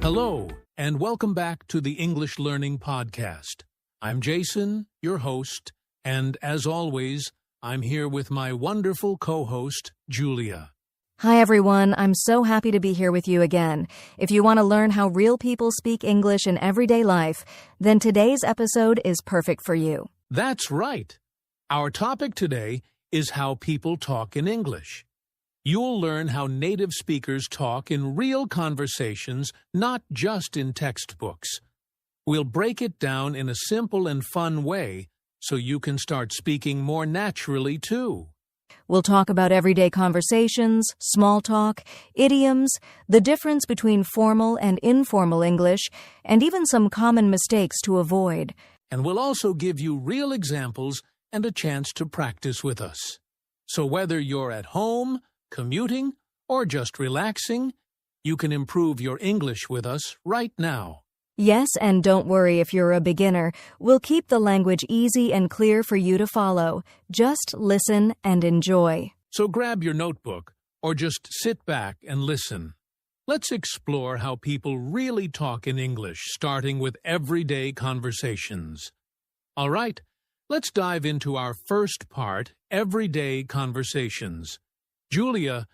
Hello, and welcome back to the English Learning Podcast. I'm Jason, your host, and as always, I'm here with my wonderful co-host, Julia. Hi everyone, I'm so happy to be here with you again. If you want to learn how real people speak English in everyday life, then today's episode is perfect for you. That's right. Our topic today is how people talk in English. You'll learn how native speakers talk in real conversations, not just in textbooks. We'll break it down in a simple and fun way so you can start speaking more naturally too. We'll talk about everyday conversations, small talk, idioms, the difference between formal and informal English, and even some common mistakes to avoid. And we'll also give you real examples and a chance to practice with us. So whether you're at home, commuting, or just relaxing, you can improve your English with us right now. Yes, and don't worry if you're a beginner. We'll keep the language easy and clear for you to follow. Just listen and enjoy. So grab your notebook or just sit back and listen. Let's explore how people really talk in English, starting with everyday conversations. All right, let's dive into our first part, everyday conversations. Julia,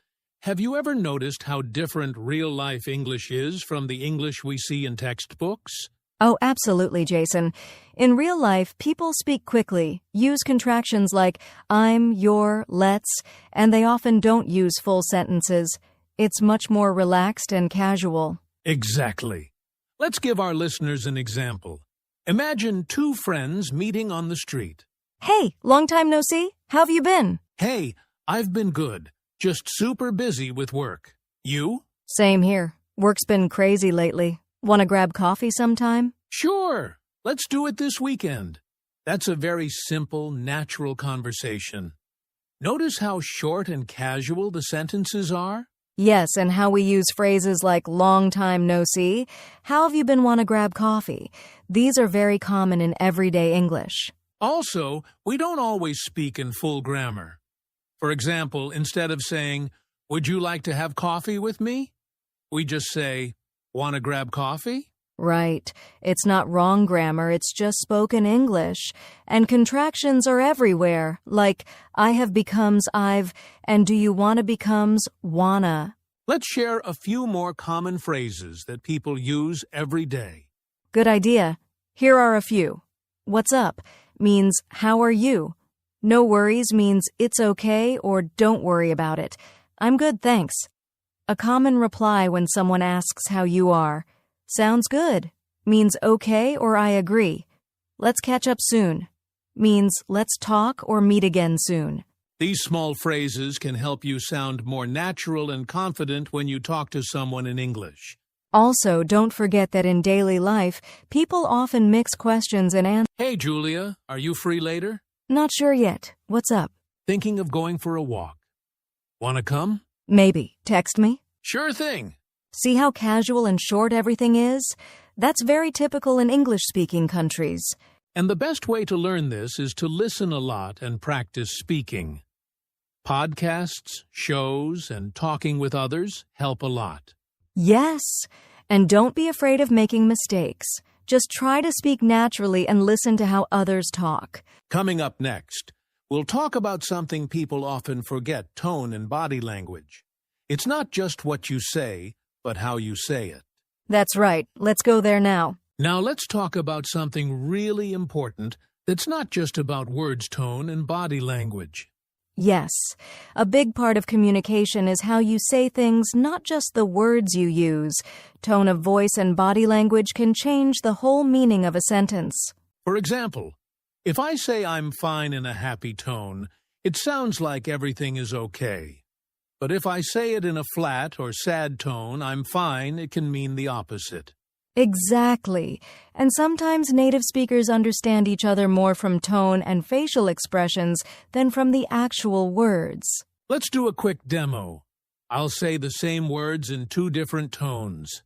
have you ever noticed how different real-life English is from the English we see in textbooks? Oh, absolutely, Jason. In real life, people speak quickly, use contractions like I'm, your, let's, and they often don't use full sentences. It's much more relaxed and casual. Exactly. Let's give our listeners an example. Imagine two friends meeting on the street. Hey, long time no see. How have you been? Hey, I've been good. Just super busy with work. You? Same here. Work's been crazy lately. Want to grab coffee sometime? Sure. Let's do it this weekend. That's a very simple, natural conversation. Notice how short and casual the sentences are? Yes, and how we use phrases like long time no see. How have you been? Want to grab coffee? These are very common in everyday English. Also, we don't always speak in full grammar. For example, instead of saying, "Would you like to have coffee with me?" we just say, "Want to grab coffee?" Right. It's not wrong grammar, it's just spoken English. And contractions are everywhere, like I have becomes I've, and do you wanna becomes wanna. Let's share a few more common phrases that people use every day. Good idea. Here are a few. What's up means how are you? No worries means it's okay or don't worry about it. I'm good, thanks. A common reply when someone asks how you are. Sounds good means okay or I agree. Let's catch up soon means let's talk or meet again soon. These small phrases can help you sound more natural and confident when you talk to someone in English. Also, don't forget that in daily life, people often mix questions and answers. Hey, Julia, are you free later? Not sure yet. What's up? Thinking of going for a walk. Want to come? Maybe. Text me. Sure thing. See how casual and short everything is? That's very typical in English-speaking countries. And the best way to learn this is to listen a lot and practice speaking. Podcasts, shows, and talking with others help a lot. Yes, and don't be afraid of making mistakes. Just try to speak naturally and listen to how others talk. Coming up next, we'll talk about something people often forget, tone and body language. It's not just what you say, but how you say it. That's right. Let's go there now. Now let's talk about something really important that's not just about words, tone, and body language. Yes, a big part of communication is how you say things, not just the words you use. Tone of voice and body language can change the whole meaning of a sentence. For example, if I say I'm fine in a happy tone, it sounds like everything is okay. But if I say it in a flat or sad tone, I'm fine, it can mean the opposite. Exactly. And sometimes native speakers understand each other more from tone and facial expressions than from the actual words. Let's do a quick demo. I'll say the same words in two different tones.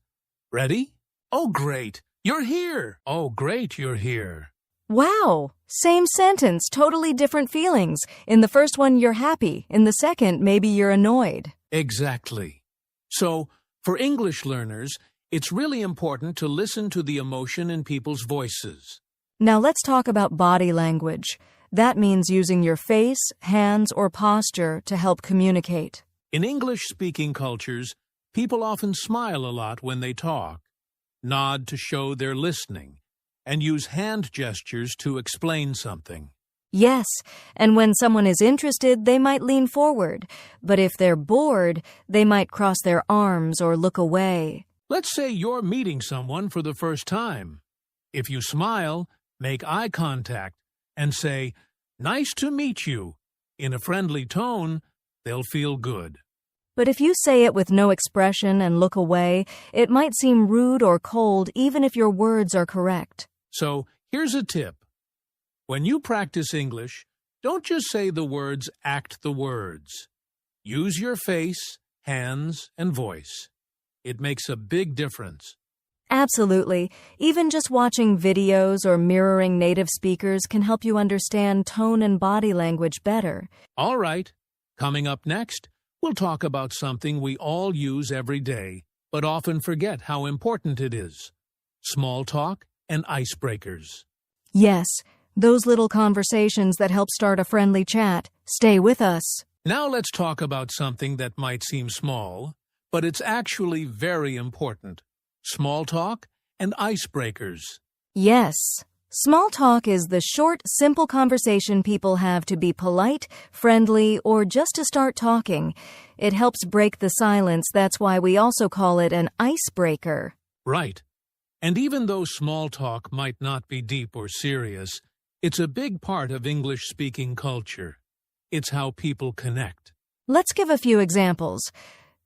Ready? Oh, great. You're here. Oh, great, you're here. Wow! Same sentence, totally different feelings. In the first one, you're happy. In the second, maybe you're annoyed. Exactly. So, for English learners, It's really important to listen to the emotion in people's voices. Now let's talk about body language. That means using your face, hands, or posture to help communicate. In English-speaking cultures, people often smile a lot when they talk, nod to show they're listening, and use hand gestures to explain something. Yes, and when someone is interested, they might lean forward. But if they're bored, they might cross their arms or look away. Let's say you're meeting someone for the first time. If you smile, make eye contact, and say, "Nice to meet you," in a friendly tone, they'll feel good. But if you say it with no expression and look away, it might seem rude or cold even if your words are correct. So, here's a tip. When you practice English, don't just say the words, act the words. Use your face, hands, and voice. It makes a big difference. Absolutely. Even just watching videos or mirroring native speakers can help you understand tone and body language better. All right. Coming up next, we'll talk about something we all use every day, but often forget how important it is. Small talk and icebreakers. Yes, those little conversations that help start a friendly chat. Stay with us. Now let's talk about something that might seem small, but it's actually very important. Small talk and icebreakers. Yes. Small talk is the short, simple conversation people have to be polite, friendly, or just to start talking. It helps break the silence. That's why we also call it an icebreaker. Right. And even though small talk might not be deep or serious, it's a big part of English-speaking culture. It's how people connect. Let's give a few examples.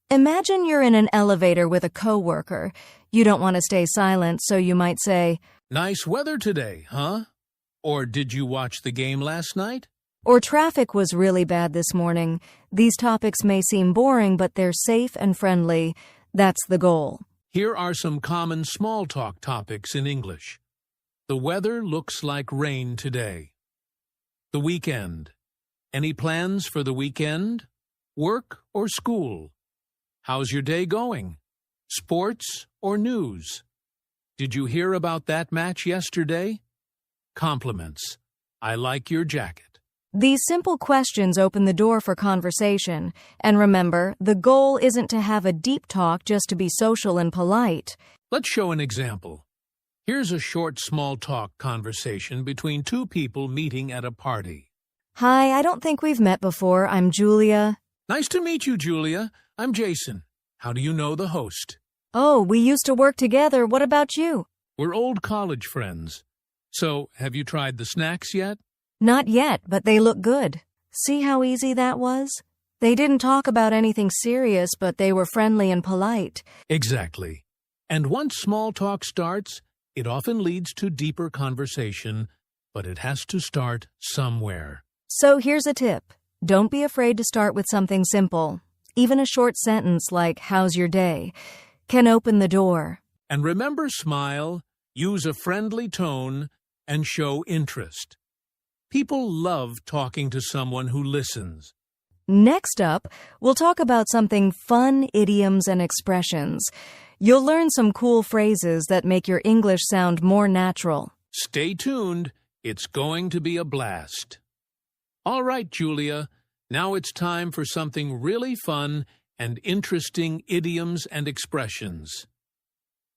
Imagine you're in an elevator with a coworker. You don't want to stay silent, so you might say, "Nice weather today, huh?" Or, "Did you watch the game last night?" Or, "Traffic was really bad this morning." These topics may seem boring, but they're safe and friendly. That's the goal. Here are some common small talk topics in English. The weather looks like rain today. The weekend. Any plans for the weekend? Work or school? How's your day going? Sports or news? Did you hear about that match yesterday? Compliments. I like your jacket. These simple questions open the door for conversation. And remember, the goal isn't to have a deep talk just to be social and polite. Let's show an example. Here's a short small talk conversation between two people meeting at a party. "Hi, I don't think we've met before. I'm Julia." "Nice to meet you, Julia. I'm Jason. How do you know the host?" "Oh, we used to work together. What about you?" "We're old college friends. So, have you tried the snacks yet?" "Not yet, but they look good." See how easy that was? They didn't talk about anything serious, but they were friendly and polite. Exactly. And once small talk starts, it often leads to deeper conversation, but it has to start somewhere. So here's a tip. Don't be afraid to start with something simple. Even a short sentence like, "How's your day?" can open the door. And remember, smile, use a friendly tone, and show interest. People love talking to someone who listens. Next up, we'll talk about something fun, idioms and expressions. You'll learn some cool phrases that make your English sound more natural. Stay tuned. It's going to be a blast. All right, Julia. Now it's time for something really fun and interesting idioms and expressions.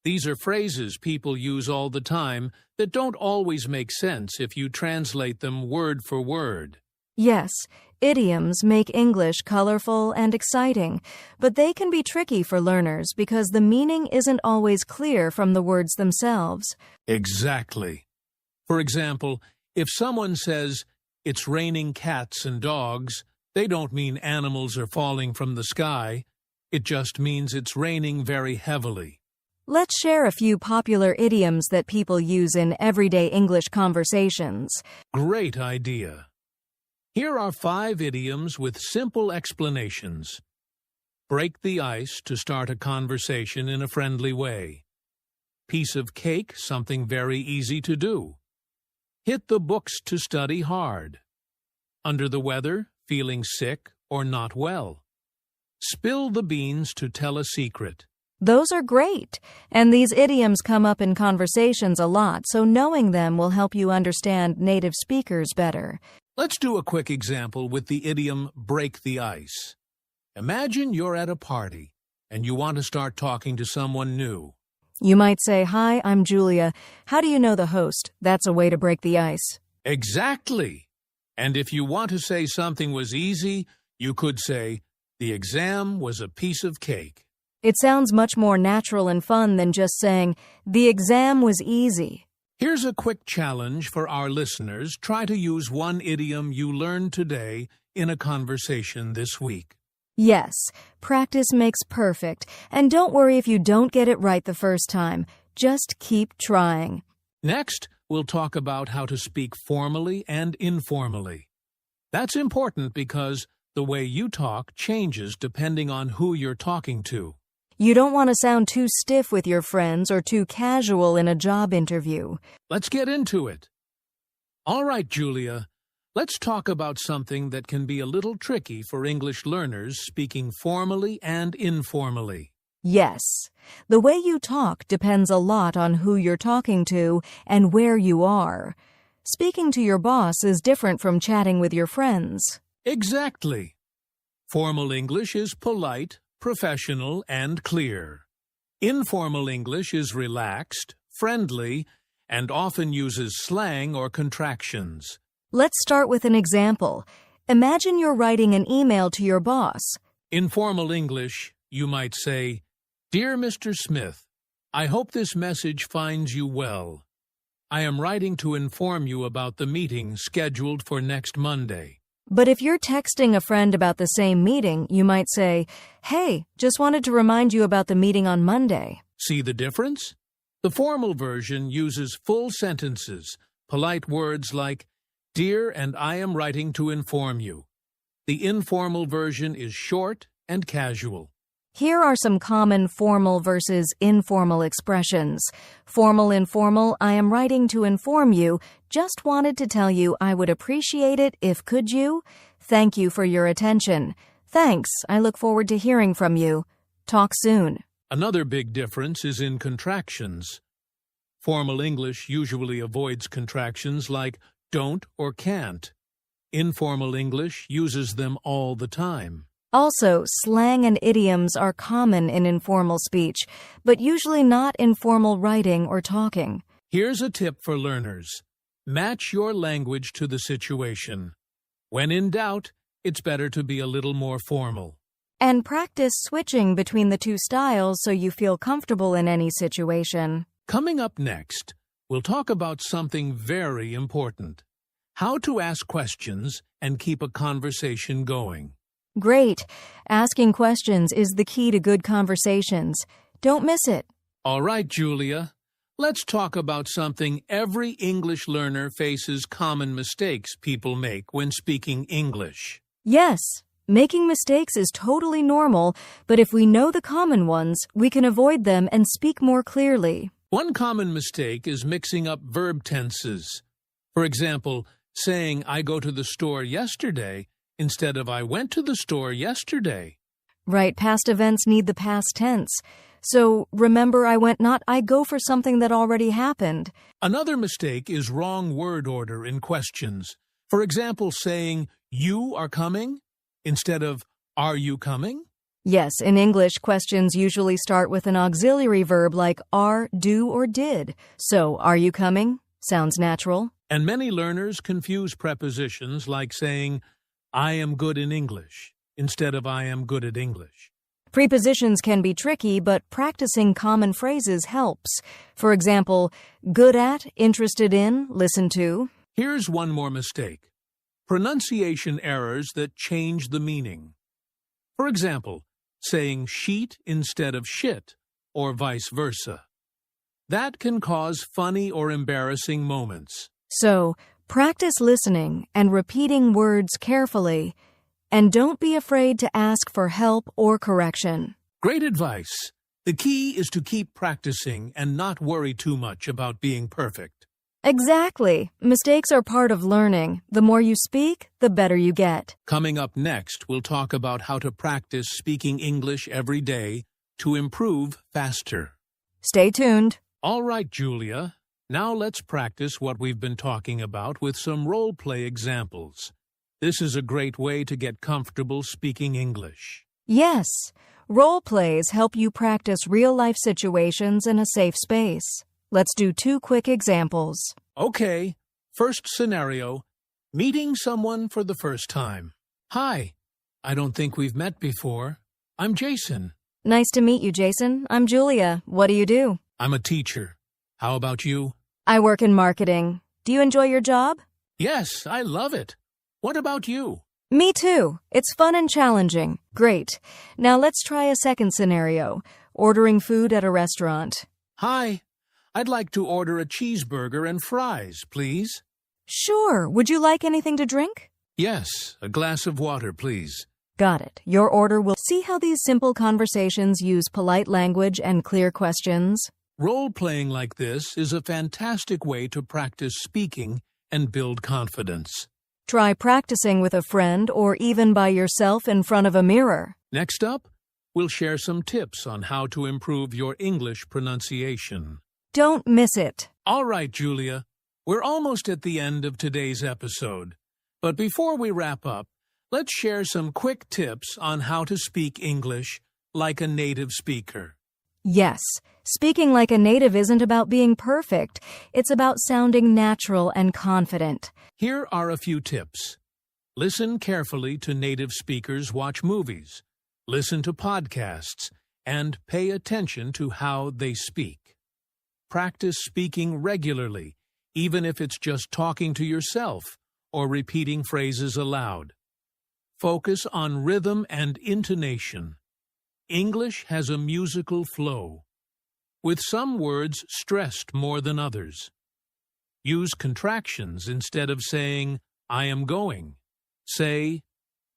These are phrases people use all the time that don't always make sense if you translate them word for word. Yes, idioms make English colorful and exciting, but they can be tricky for learners because the meaning isn't always clear from the words themselves. Exactly. For example, if someone says, "It's raining cats and dogs," they don't mean animals are falling from the sky. It just means it's raining very heavily. Let's share a few popular idioms that people use in everyday English conversations. Great idea. Here are 5 idioms with simple explanations. Break the ice to start a conversation in a friendly way. Piece of cake, something very easy to do. Hit the books to study hard. Under the weather, feeling sick or not well. Spill the beans to tell a secret. Those are great. And these idioms come up in conversations a lot, so knowing them will help you understand native speakers better. Let's do a quick example with the idiom break the ice. Imagine you're at a party and you want to start talking to someone new. You might say, "Hi, I'm Julia. How do you know the host?" That's a way to break the ice. Exactly. And if you want to say something was easy, you could say, "The exam was a piece of cake." It sounds much more natural and fun than just saying, "The exam was easy." Here's a quick challenge for our listeners. Try to use one idiom you learned today in a conversation this week. Yes, practice makes perfect, and don't worry if you don't get it right the first time. Just keep trying. Next, we'll talk about how to speak formally and informally. That's important because the way you talk changes depending on who you're talking to. You don't want to sound too stiff with your friends or too casual in a job interview. Let's get into it. All right, Julia. Let's talk about something that can be a little tricky for English learners speaking formally and informally. Yes, the way you talk depends a lot on who you're talking to and where you are. Speaking to your boss is different from chatting with your friends. Exactly. Formal English is polite, professional, and clear. Informal English is relaxed, friendly, and often uses slang or contractions. Let's start with an example. Imagine you're writing an email to your boss. In formal English, you might say, "Dear Mr. Smith, I hope this message finds you well. I am writing to inform you about the meeting scheduled for next Monday." But if you're texting a friend about the same meeting, you might say, "Hey, just wanted to remind you about the meeting on Monday." See the difference? The formal version uses full sentences, polite words like, "Dear, and I am writing to inform you." The informal version is short and casual. Here are some common formal versus informal expressions. Formal, informal, "I am writing to inform you. Just wanted to tell you I would appreciate it if could you? Thank you for your attention. Thanks, I look forward to hearing from you. Talk soon." Another big difference is in contractions. Formal English usually avoids contractions like don't or can't. Informal English uses them all the time. Also, slang and idioms are common in informal speech, but usually not in formal writing or talking. Here's a tip for learners. Match your language to the situation. When in doubt, it's better to be a little more formal. And practice switching between the two styles so you feel comfortable in any situation. Coming up next, we'll talk about something very important. How to ask questions and keep a conversation going. Great. Asking questions is the key to good conversations. Don't miss it. All right, Julia. Let's talk about something every English learner faces: common mistakes people make when speaking English. Yes, making mistakes is totally normal, but if we know the common ones, we can avoid them and speak more clearly. One common mistake is mixing up verb tenses. For example, saying "I go to the store yesterday" instead of "I went to the store yesterday." Right, past events need the past tense. So remember "I went," not "I go" for something that already happened. Another mistake is wrong word order in questions. For example, saying "You are coming" instead of "Are you coming?" Yes, in English, questions usually start with an auxiliary verb like are, do, or did. So, "Are you coming?" sounds natural. And many learners confuse prepositions like saying "I am good in English" instead of "I am good at English." Prepositions can be tricky, but practicing common phrases helps. For example, good at, interested in, listen to. Here's one more mistake. Pronunciation errors that change the meaning. For example, saying sheet instead of shit, or vice versa. That can cause funny or embarrassing moments. So, practice listening and repeating words carefully. And don't be afraid to ask for help or correction. Great advice. The key is to keep practicing and not worry too much about being perfect. Exactly. Mistakes are part of learning. The more you speak, the better you get. Coming up next, we'll talk about how to practice speaking English every day to improve faster. Stay tuned. All right, Julia. Now let's practice what we've been talking about with some role-play examples. This is a great way to get comfortable speaking English. Yes, role plays help you practice real-life situations in a safe space. Let's do 2 quick examples. Okay, first scenario, meeting someone for the first time. Hi, I don't think we've met before. I'm Jason. Nice to meet you, Jason. I'm Julia. What do you do? I'm a teacher. How about you? I work in marketing. Do you enjoy your job? Yes, I love it. What about you? Me too. It's fun and challenging. Great. Now let's try a second scenario. Ordering food at a restaurant. Hi, I'd like to order a cheeseburger and fries, please. Sure. Would you like anything to drink? Yes, a glass of water, please. Got it. Your order will see how these simple conversations use polite language and clear questions. Role-playing like this is a fantastic way to practice speaking and build confidence. Try practicing with a friend or even by yourself in front of a mirror. Next up, we'll share some tips on how to improve your English pronunciation. Don't miss it. All right, Julia, we're almost at the end of today's episode. But before we wrap up, let's share some quick tips on how to speak English like a native speaker. Yes, speaking like a native isn't about being perfect. It's about sounding natural and confident. Here are a few tips. Listen carefully to native speakers watch movies, listen to podcasts, and pay attention to how they speak. Practice speaking regularly, even if it's just talking to yourself or repeating phrases aloud. Focus on rhythm and intonation. English has a musical flow, with some words stressed more than others. Use contractions instead of saying, I am going. Say,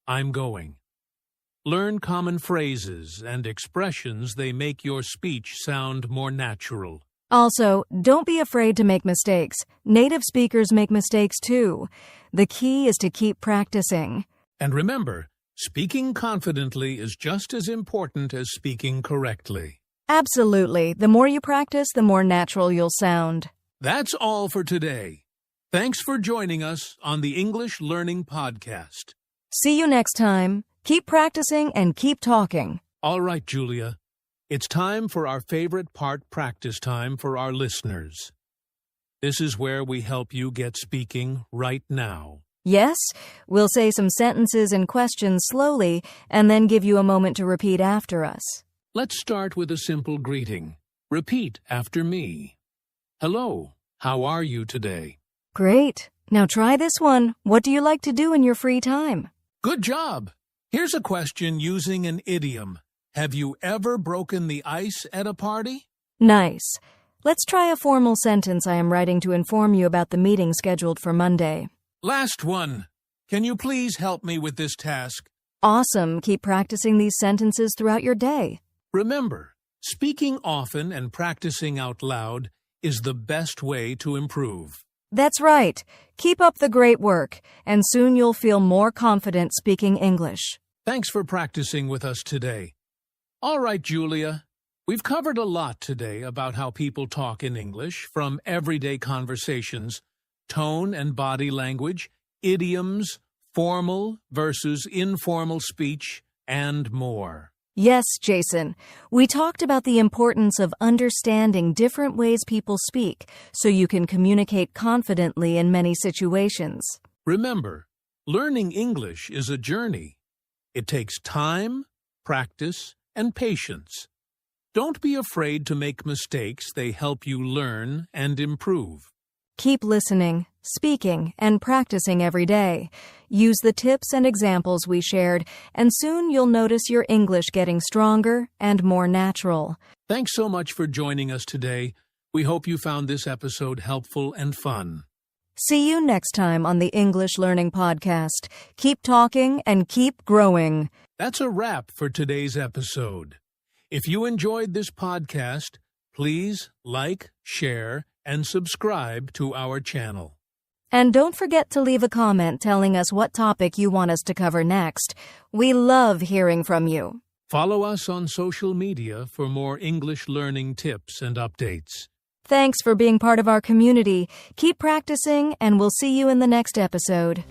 I'm going. Learn common phrases and expressions. They make your speech sound more natural. Also, don't be afraid to make mistakes. Native speakers make mistakes too. The key is to keep practicing. And remember, speaking confidently is just as important as speaking correctly. Absolutely. The more you practice, the more natural you'll sound. That's all for today. Thanks for joining us on the English Learning Podcast. See you next time. Keep practicing and keep talking. All right, Julia. It's time for our favorite part, practice time for our listeners. This is where we help you get speaking right now. Yes, we'll say some sentences and questions slowly and then give you a moment to repeat after us. Let's start with a simple greeting. Repeat after me. Hello, how are you today? Great. Now try this one. What do you like to do in your free time? Good job. Here's a question using an idiom. Have you ever broken the ice at a party? Nice. Let's try a formal sentence I am writing to inform you about the meeting scheduled for Monday. Last one. Can you please help me with this task? Awesome. Keep practicing these sentences throughout your day. Remember, speaking often and practicing out loud is the best way to improve. That's right. Keep up the great work, and soon you'll feel more confident speaking English. Thanks for practicing with us today. All right, Julia. We've covered a lot today about how people talk in English, from everyday conversations, tone and body language, idioms, formal versus informal speech, and more. Yes, Jason. We talked about the importance of understanding different ways people speak so you can communicate confidently in many situations. Remember, learning English is a journey. It takes time, practice, and patience. Don't be afraid to make mistakes. They help you learn and improve. Keep listening, speaking, and practicing every day. Use the tips and examples we shared, and soon you'll notice your English getting stronger and more natural. Thanks so much for joining us today. We hope you found this episode helpful and fun. See you next time on the English Learning Podcast. Keep talking and keep growing. That's a wrap for today's episode. If you enjoyed this podcast, please like, share, and subscribe to our channel. And don't forget to leave a comment telling us what topic you want us to cover next. We love hearing from you. Follow us on social media for more English learning tips and updates. Thanks for being part of our community. Keep practicing, and we'll see you in the next episode.